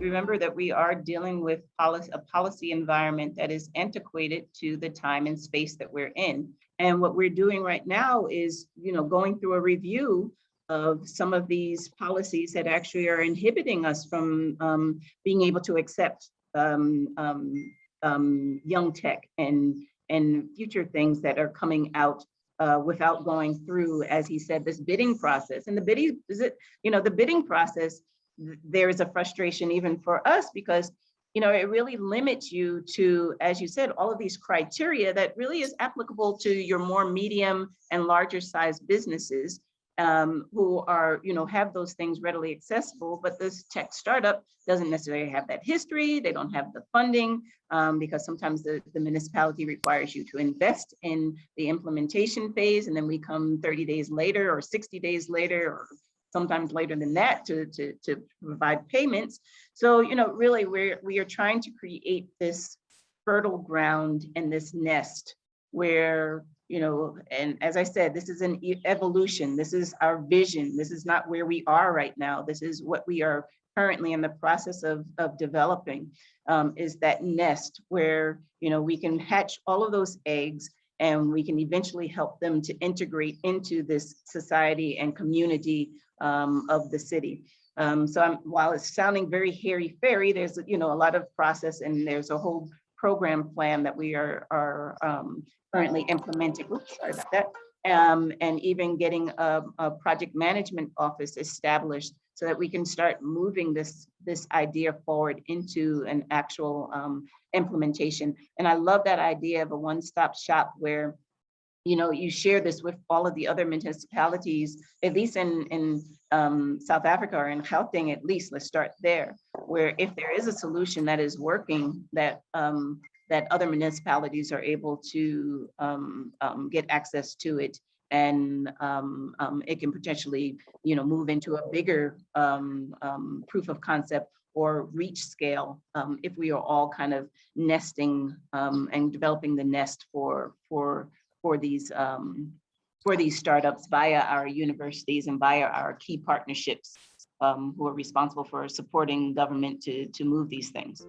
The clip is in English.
remember that we are dealing with a policy environment that is antiquated to the time and space that we're in. And what we're doing right now is, going through a review of some of these policies that actually are inhibiting us from being able to accept young tech and future things that are coming out without going through, as he said, this bidding process. And the bidding process, there is a frustration even for us because it really limits you to, as you said, all of these criteria that really is applicable to your more medium and larger size businesses who are, have those things readily accessible, but this tech startup doesn't necessarily have that history. They don't have the funding because sometimes the municipality requires you to invest in the implementation phase. And then we come 30 days later or 60 days later, or sometimes later than that to provide payments. So, really we are trying to create this fertile ground and this nest where, and as I said, this is an evolution. This is our vision. This is not where we are right now. This is what we are currently in the process of developing, is that nest where, we can hatch all of those eggs and we can eventually help them to integrate into this society and community of the city. So while it's sounding very hairy-fairy, there's, a lot of process and there's a whole program plan that we are currently implementing. Oops, sorry about that. And even getting a project management office established so that we can start moving this idea forward into an actual implementation. And I love that idea of a one-stop shop where you share this with all of the other municipalities, at least in South Africa or in Gauteng, at least, let's start there, where if there is a solution that is working, that other municipalities are able to get access to it, and it can potentially, move into a bigger proof of concept or reach scale if we are all kind of nesting and developing the nest for these startups via our universities and via our key partnerships who are responsible for supporting government to move these things.